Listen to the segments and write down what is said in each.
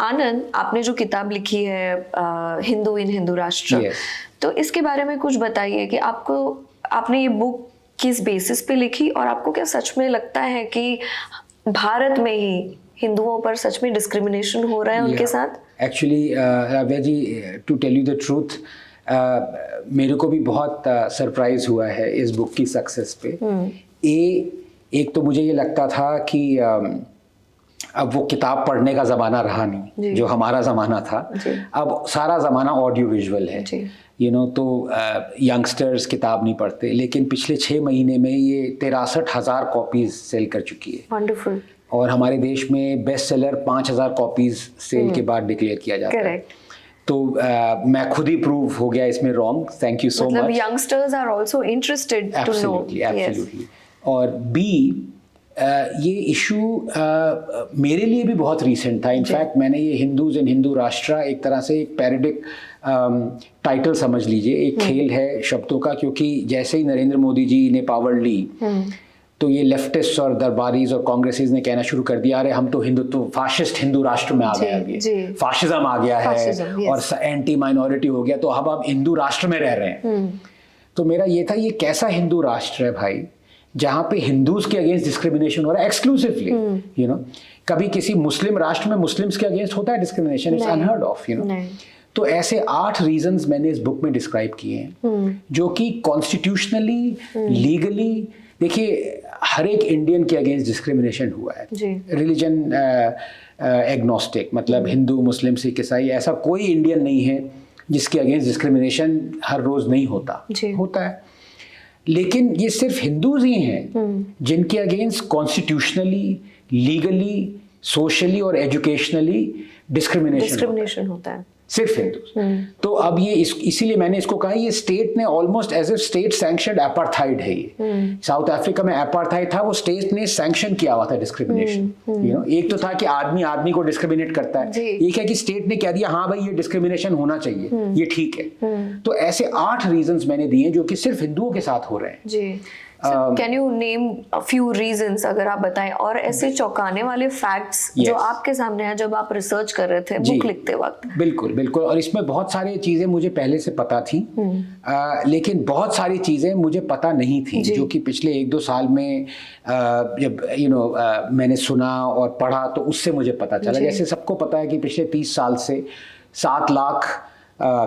आनंद, आपने जो किताब लिखी है हिंदू इन हिंदू राष्ट्र, Yes. तो इसके बारे में कुछ बताइए कि आपने ये बुक किस बेसिस पे लिखी और आपको क्या सच में लगता है कि भारत में ही हिंदुओं पर सच में डिस्क्रिमिनेशन हो रहा है उनके साथ? Actually Ravya ji, to tell you the truth, मेरे को भी बहुत सरप्राइज हुआ है इस बुक की सक्सेस पे। एक तो मुझे ये लगता था कि अब वो किताब पढ़ने का ज़माना रहा नहीं जो हमारा ज़माना था। अब सारा ज़माना ऑडियो विजुअल है, तो यंगस्टर्स किताब नहीं पढ़ते, लेकिन पिछले 6 महीने में ये 63,000 कॉपीज सेल कर चुकी है। वंडरफुल। और हमारे देश में बेस्ट सेलर 5,000 कॉपीज सेल के बाद डिक्लेयर किया जाता है। तो मैं खुद ही प्रूव हो गया इसमें wrong. Thank you so much. मतलब youngsters are also interested to know. Absolutely. और बी, ये इशू मेरे लिए भी बहुत रीसेंट था। इनफैक्ट मैंने ये हिंदूज इन हिंदू राष्ट्र एक तरह से एक पैरोडिक टाइटल समझ लीजिए, एक खेल है शब्दों का, क्योंकि जैसे ही नरेंद्र मोदी जी ने पावर ली तो ये लेफ्टिस्ट और दरबारीज और कांग्रेसीज ने कहना शुरू कर दिया, अरे हम तो हिंदुत्व फाशिस्ट हिंदू राष्ट्र में आ गए, अभी फाशिज्म आ गया है और एंटी माइनॉरिटी हो गया, तो अब हम हिंदू राष्ट्र में रह रहे हैं। तो मेरा ये था, ये कैसा हिंदू राष्ट्र है भाई जहाँ पे हिंदूज के अगेंस्ट डिस्क्रिमिनेशन हो रहा है एक्सक्लूसिवली। कभी किसी मुस्लिम राष्ट्र में मुस्लिम्स के अगेंस्ट होता है डिस्क्रिमिनेशन? It's unheard of. तो ऐसे 8 रीजंस मैंने इस बुक में डिस्क्राइब किए हैं जो कि कॉन्स्टिट्यूशनली, लीगली, देखिए हर एक इंडियन के अगेंस्ट डिस्क्रिमिनेशन हुआ है। रिलीजन एग्नोस्टिक, मतलब हिंदू, मुस्लिम, सिख, ईसाई, ऐसा कोई इंडियन नहीं है जिसके अगेंस्ट डिस्क्रिमिनेशन हर रोज नहीं होता है। लेकिन ये सिर्फ हिंदूज ही हैं जिनके अगेंस्ट कॉन्स्टिट्यूशनली, लीगली, सोशली और एजुकेशनली डिस्क्रिमिनेशन होता है, सिर्फ हिंदू। तो अब ये इसीलिए मैंने इसको कहा, ये स्टेट ने almost as a state sanctioned apartheid है ये। साउथ अफ्रीका में एपार्थाइड था, वो स्टेट ने सैंक्शन किया हुआ था डिस्क्रिमिनेशन। एक तो था कि आदमी आदमी को डिस्क्रिमिनेट करता है, एक है कि स्टेट ने कह दिया हाँ भाई ये डिस्क्रिमिनेशन होना चाहिए, ये ठीक है। तो ऐसे 8 रीजंस मैंने दिए जो कि सिर्फ हिंदुओं के साथ हो रहे हैं। Can you name a few reasons, अगर आप बताएं, और ऐसे चौंकाने वाले फैक्ट्स जो आपके सामने हैं जब आप रिसर्च कर रहे थे बुक लिखते वक्त? बिल्कुल। और इसमें बहुत सारी चीजें मुझे पहले से पता थी, लेकिन बहुत सारी चीजें मुझे पता नहीं थी जो कि पिछले 1-2 साल में जब मैंने सुना और पढ़ा तो उससे मुझे पता चला। जैसे सबको पता है कि पिछले 30 साल से 7 लाख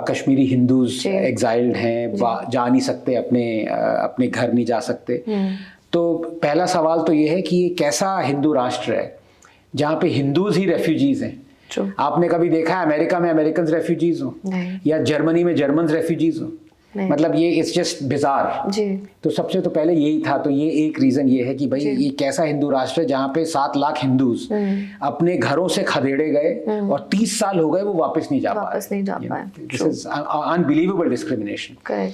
कश्मीरी हिंदूज एग्जाइल्ड हैं, जा नहीं सकते, अपने घर नहीं जा सकते। तो पहला सवाल तो ये है कि ये कैसा हिंदू राष्ट्र है जहाँ पे हिंदूज ही रेफ्यूजीज हैं? आपने कभी देखा है अमेरिका में अमेरिकन रेफ्यूजीज हो, या जर्मनी में जर्मन रेफ्यूजीज हो? मतलब ये इट्स जस्ट बिजार। तो सबसे तो पहले यही था। तो ये एक रीजन ये है कि भाई ये कैसा हिंदू राष्ट्र है जहाँ पे 7 लाख हिंदूज अपने घरों से खदेड़े गए और 30 साल हो गए वो वापस नहीं जा पाए। This is unbelievable discrimination.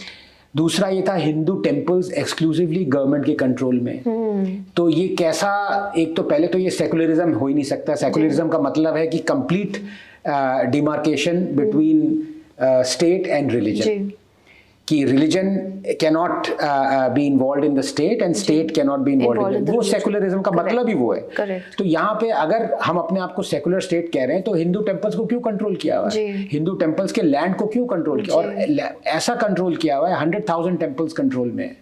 दूसरा ये था हिंदू टेम्पल्स एक्सक्लूसिवली गवर्नमेंट के कंट्रोल में। तो ये कैसा, एक तो पहले तो ये सेकुलरिज्म हो ही नहीं सकता। सेकुलरिज्म का मतलब है कि complete demarcation between state and religion, कि religion cannot be involve in the state and state cannot be involve in, वो सेकुलरिज्म का मतलब ही वो है। तो यहाँ पे अगर हम अपने आप को सेकुलर स्टेट कह रहे हैं तो हिंदू टेम्पल्स को क्यों कंट्रोल किया हुआ है? हिंदू टेम्पल्स के लैंड को क्यों कंट्रोल किया? और ऐसा कंट्रोल किया हुआ है 100,000 टेम्पल्स कंट्रोल में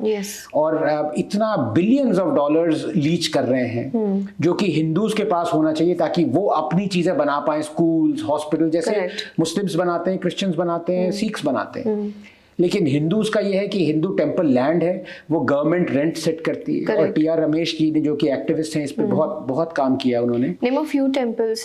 और इतना बिलियंस ऑफ डॉलर्स लीच कर रहे हैं जो कि हिंदूज के पास होना चाहिए ताकि वो अपनी चीजें बना पाए, स्कूल्स, हॉस्पिटल, जैसे मुस्लिम्स बनाते हैं, क्रिश्चियंस बनाते हैं, सिख्स बनाते हैं। लेकिन हिंदूज का ये है कि हिंदू टेम्पल लैंड है, वो गवर्नमेंट रेंट सेट करती है। और टी आर रमेश जी ने, जो कि एक्टिविस्ट हैं, इस पे बहुत काम किया उन्होंने। Name a few temples.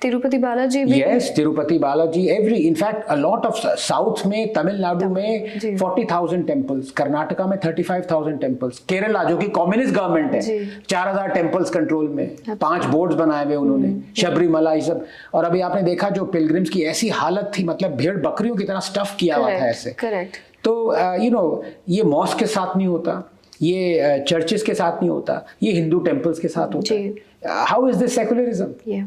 Tirupati Balaji भी? Yes, Tirupati Balaji, in fact a lot of south में, तमिलनाडु में 40,000 टेम्पल्स, कर्नाटका में 35,000 टेम्पल्स, केरला जो कि कम्युनिस्ट गवर्नमेंट है 4,000 टेम्पल्स कंट्रोल में, 5 बोर्ड्स बनाए हुए उन्होंने, शबरीमला, ये सब। और अभी आपने देखा जो पिलग्रिम्स की ऐसी हालत थी, मतलब भेड़ बकरियों की तरह स्टफ किया हुआ था ऐसे। करेक्ट। तो ये मॉस्क के साथ नहीं होता, ये चर्चेस के साथ नहीं होता, ये हिंदू टेम्पल्स के साथ होता है। How is this secularism,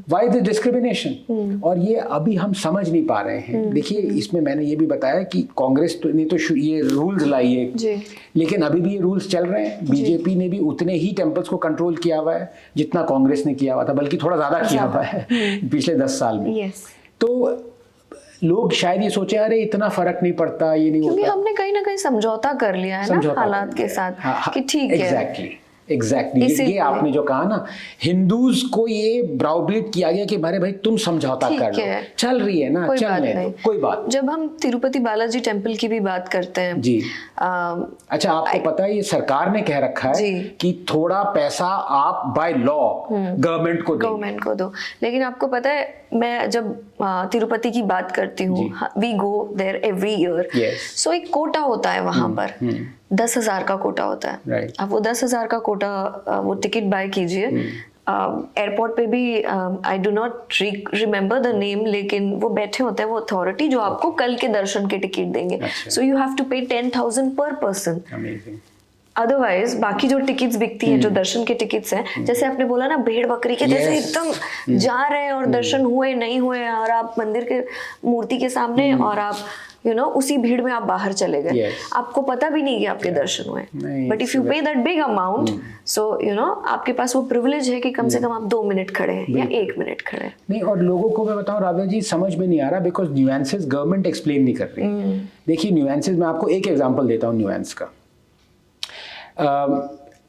why this discrimination? और ये अभी हम समझ नहीं पा रहे हैं। देखिए इसमें मैंने ये भी बताया कि कांग्रेस ने तो ये रूल्स लाई है, लेकिन अभी भी ये रूल्स चल रहे हैं। बीजेपी ने भी उतने ही टेम्पल्स को कंट्रोल किया हुआ है जितना कांग्रेस ने किया हुआ था, बल्कि थोड़ा ज्यादा किया हुआ है पिछले 10 साल में। तो लोग शायद ये सोचे अरे इतना फर्क नहीं पड़ता, ये नहीं क्योंकि होता। हमने कहीं ना कहीं समझौता कर लिया है ना हालात के साथ कि ठीक है। एग्जैक्टली ये आपने जो कहा ना, हिंदूज को ये ब्राउबीट किया गया कि भाई तुम समझौता कर लो, चल रही है ना, चलने दो, कोई बात। जब हम तिरुपति बालाजी टेम्पल की भी बात करते हैं जी, अच्छा आपको पता है ये सरकार ने कह रखा है कि थोड़ा पैसा आप बाय लॉ गवर्नमेंट को दो। लेकिन आपको पता है मैं जब तिरुपति की बात करती हूँ, we go there every year, so एक कोटा होता है वहां पर, 10,000 का कोटा होता है। अब वो 10,000 का कोटा, वो टिकट बाय कीजिए। एयरपोर्ट पे भी I do not remember the name, लेकिन वो बैठे होते हैं वो अथॉरिटी जो आपको कल के दर्शन के टिकट देंगे। सो यू हैव टू पे 10,000 पर पर्सन। अदरवाइज बाकी जो टिकट्स बिकती है, जो दर्शन के टिकट्स हैं, जैसे आपने बोला ना भेड़ बकरी के जैसे एकदम जा रहे हैं और दर्शन हुए नहीं हुए, और आप मंदिर के मूर्ति के सामने और आप उसी भीड़ में आप बाहर चले गए, आपको पता भी नहीं कि आपके दर्शन हुए। बट इफ यू पे दैट बिग अमाउंट, सो आपके पास वो प्रिविलेज है कि कम से कम आप 2 मिनट खड़े हैं या 1 मिनट खड़े हैं। नहीं, और लोगों को मैं बताऊं राधा जी, समझ में नहीं आ रहा बिकॉज न्यूएंसेस गवर्नमेंट एक्सप्लेन नहीं कर रही। देखिए न्यूएंसेस, मैं आपको एक एग्जांपल देता हूँ न्यूएंस का।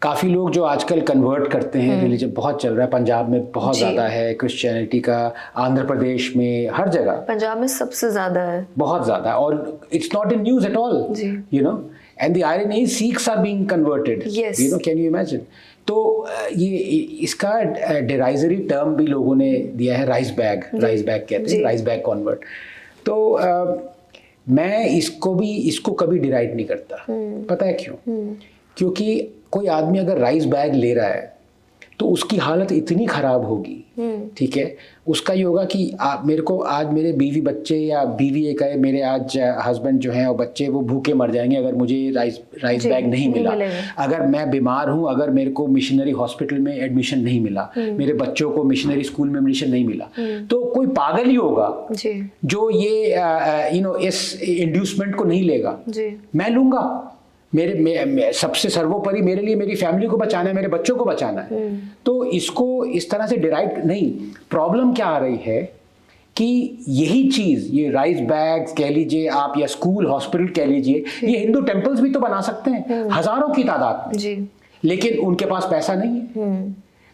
काफ़ी लोग जो आजकल कन्वर्ट करते हैं, रिलीजन बहुत चल रहा है, पंजाब में बहुत ज़्यादा है क्रिश्चियनिटी का, आंध्र प्रदेश में, हर जगह। पंजाब में सबसे ज़्यादा है, बहुत ज़्यादा, और it's not in news at all, you know, and the irony is Sikhs are being converted, you know, can you imagine? तो ये इसका डेराइजरी टर्म भी लोगों ने दिया है, राइस बैग कहते हैं, राइस बैग कन्वर्ट। तो मैं इसको कभी डिराइड नहीं करता। पता है क्यों? क्योंकि कोई आदमी अगर राइस बैग ले रहा है तो उसकी हालत इतनी खराब होगी, ठीक है, उसका ये होगा कि मेरे को आज मेरे बीवी बच्चे, या बीवी ये कहे मेरे आज हस्बैंड जो हैं और बच्चे वो भूखे मर जाएंगे अगर मुझे राइस बैग नहीं मिला। अगर मैं बीमार हूँ, अगर मेरे को मिशनरी हॉस्पिटल में एडमिशन नहीं मिला, मेरे बच्चों को मिशनरी स्कूल में एडमिशन नहीं मिला, तो कोई पागल ही होगा जो ये इस इंड्यूसमेंट को नहीं लेगा। मैं लूंगा, मेरे सबसे सर्वोपरि मेरे लिए मेरी फैमिली को बचाना है, मेरे बच्चों को बचाना है। तो इसको इस तरह से डिराइव नहीं। प्रॉब्लम क्या आ रही है कि यही चीज, ये राइस बैग्स कह लीजिए आप, या स्कूल हॉस्पिटल कह लीजिए, ये हिंदू टेम्पल्स भी तो बना सकते हैं हजारों की तादाद में, लेकिन उनके पास पैसा नहीं है।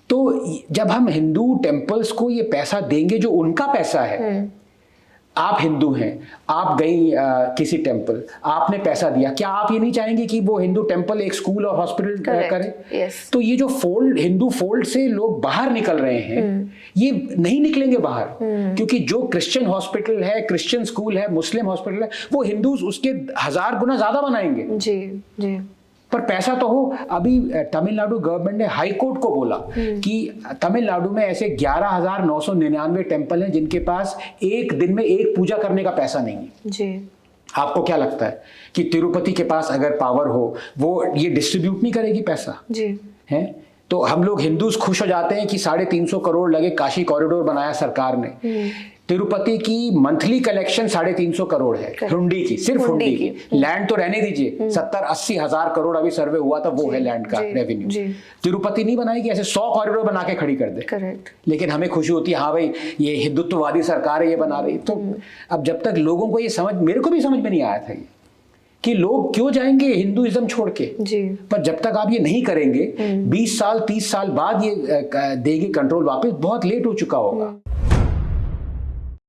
तो जब हम हिंदू टेम्पल्स को ये पैसा देंगे जो उनका पैसा है, आप हिंदू हैं, आप गई किसी टेम्पल, आपने पैसा दिया, क्या आप ये नहीं चाहेंगे कि वो हिंदू टेम्पल एक स्कूल और हॉस्पिटल करे? तो ये जो हिंदू फोल्ड से लोग बाहर निकल रहे हैं, ये नहीं निकलेंगे बाहर, क्योंकि जो क्रिश्चियन हॉस्पिटल है, क्रिश्चियन स्कूल है, मुस्लिम हॉस्पिटल है, वो हिंदू उसके 1000 गुना ज्यादा बनाएंगे। जी। पर पैसा तो हो। अभी तमिलनाडु गवर्नमेंट ने हाई कोर्ट को बोला कि तमिलनाडु में ऐसे 11,999 टेम्पल हैं जिनके पास एक दिन में एक पूजा करने का पैसा नहीं है। जी। आपको क्या लगता है कि तिरुपति के पास अगर पावर हो, वो ये डिस्ट्रीब्यूट नहीं करेगी पैसा? जी। है? तो हम लोग हिंदूज खुश हो जाते हैं कि 350 करोड़ लगे, काशी कॉरिडोर बनाया सरकार ने। तिरुपति की मंथली कलेक्शन 350 करोड़ है, हुंडी की, सिर्फ हुंडी की। लैंड तो रहने दीजिए, 70-80 हजार करोड़ अभी सर्वे हुआ था, वो है लैंड का रेवेन्यू। तिरुपति नहीं बनाएगी, ऐसे 100 कॉरिडोर बना के खड़ी कर दे। करेक्ट। लेकिन हमें खुशी होती है, हाँ भाई ये हिंदुत्ववादी सरकार है, ये बना रही। तो अब जब तक लोगों को ये समझ, मेरे को भी समझ में नहीं आया था ये कि लोग क्यों जाएंगे हिंदुइज्म छोड़ के। जी। पर जब तक आप ये नहीं करेंगे, 20 साल 30 साल बाद ये देगी कंट्रोल वापस, बहुत लेट हो चुका होगा।